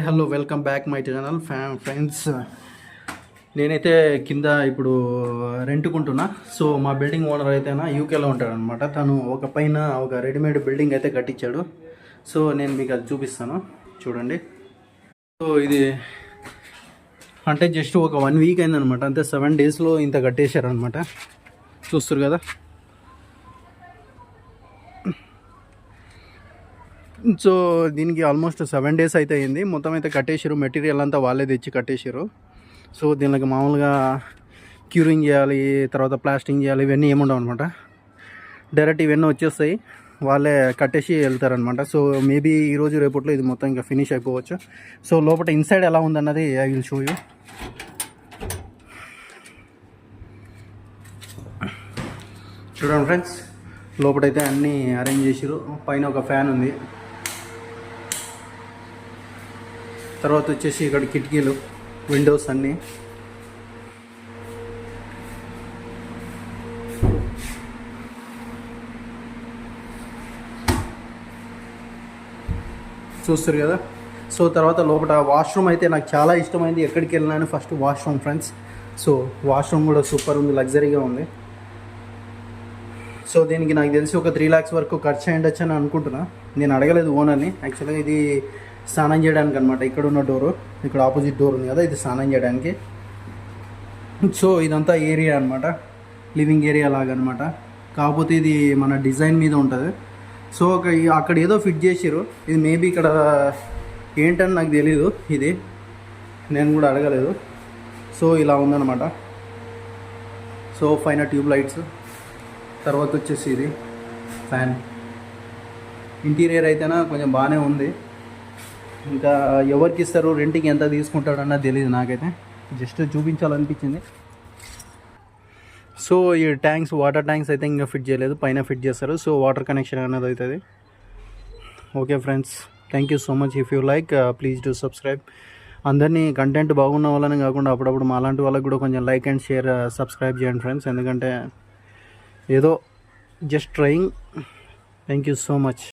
Hello, welcome back my channel friends. నేనైతే కింద ఇప్పుడు రెంట్కుంటున్నా. సో మా బిల్డింగ్ ఓనర్ అయితేనా యూకేలో ఉంటాడు అనమాట. తను ఒక రెడీమేడ్ బిల్డింగ్ అయితే కట్టించాడు. సో నేను మీకు అది చూపిస్తాను, చూడండి. సో ఇది అంటే జస్ట్ ఒక 1 వీక్ అయిందనమాట, అంతే. 7 డేస్లో ఇంత కట్టేశారనమాట, చూస్తారు కదా. సో దీనికి ఆల్మోస్ట్ 7 డేస్ అయితే అయింది. మొత్తం అయితే కట్టేసారు, మెటీరియల్ అంతా వాళ్ళే తెచ్చి కట్టేసారు. సో దీనికి మామూలుగా క్యూరింగ్ చేయాలి, తర్వాత ప్లాస్టింగ్ చేయాలి, ఇవన్నీ ఏముండవు అనమాట. డైరెక్ట్ ఇవన్నీ వచ్చేస్తాయి, వాళ్ళే కట్టేసి వెళ్తారనమాట. సో మేబీ ఈరోజు రేపట్లో ఇది మొత్తం ఇంకా ఫినిష్ అయిపోవచ్చు. సో లోపల ఇన్సైడ్ ఎలా ఉందన్నది ఐ విల్ షో యూ. చూడండి ఫ్రెండ్స్, లోపలైతే అన్నీ అరేంజ్ చేసారు. పైన ఒక ఫ్యాన్ ఉంది, తర్వాత వచ్చేసి ఇక్కడ కిటికీలు, విండోస్ అన్నీ. చూస్తారు కదా. సో తర్వాత లోపల వాష్రూమ్ అయితే నాకు చాలా ఇష్టమైంది. ఎక్కడికి వెళ్ళినాను first washroom friends. So washroom కూడా సూపర్ ఉంది, లగ్జరీగా ఉంది. సో దీనికి నాకు తెలిసి ఒక 3 lakhs వరకు ఖర్చు అయ్యుండొచ్చు అని అనుకుంటున్నా. నేను అడగలేదు ఓనర్ని. యాక్చువల్గా ఇది స్నానం చేయడానికి అనమాట. ఇక్కడ ఉన్న డోరు, ఇక్కడ ఆపోజిట్ డోర్ ఉంది కదా, ఇది స్నానం చేయడానికి. సో ఇదంతా ఏరియా అనమాట, లివింగ్ ఏరియా లాగా అనమాట. కాకపోతే ఇది మన డిజైన్ మీద ఉంటుంది. సో అక్కడ ఏదో ఫిట్ చేసారు. ఇది మేబీ ఇక్కడ ఏంటని నాకు తెలీదు, ఇది నేను కూడా అడగలేదు. సో ఇలా ఉందన్నమాట. సో పైన ట్యూబ్ లైట్స్, తర్వాత వచ్చేసి ఇది ఫ్యాన్. ఇంటీరియర్ అయితేనా కొంచెం బాగానే ఉంది. ఇంకా ఎవరికి ఇస్తారు, రెంట్కి ఎంత తీసుకుంటాడు అన్నది తెలియదు నాకైతే, జస్ట్ చూపించాలనిపించింది. సో ఈ ట్యాంక్స్, వాటర్ ట్యాంక్స్ అయితే ఇంకా ఫిట్ చేయలేదు, పైన ఫిట్ చేస్తారు. సో వాటర్ కనెక్షన్ అనేది అవుతుంది. Okay friends, thank you so much. If you like please do subscribe. అందరినీ కంటెంట్ బాగున్న వాళ్ళని కాకుండా అప్పుడప్పుడు మా లాంటి వాళ్ళకి కూడా కొంచెం లైక్ అండ్ షేర్, సబ్స్క్రైబ్ చేయండి ఫ్రెండ్స్. ఎందుకంటే ఏదో just trying. Thank you so much.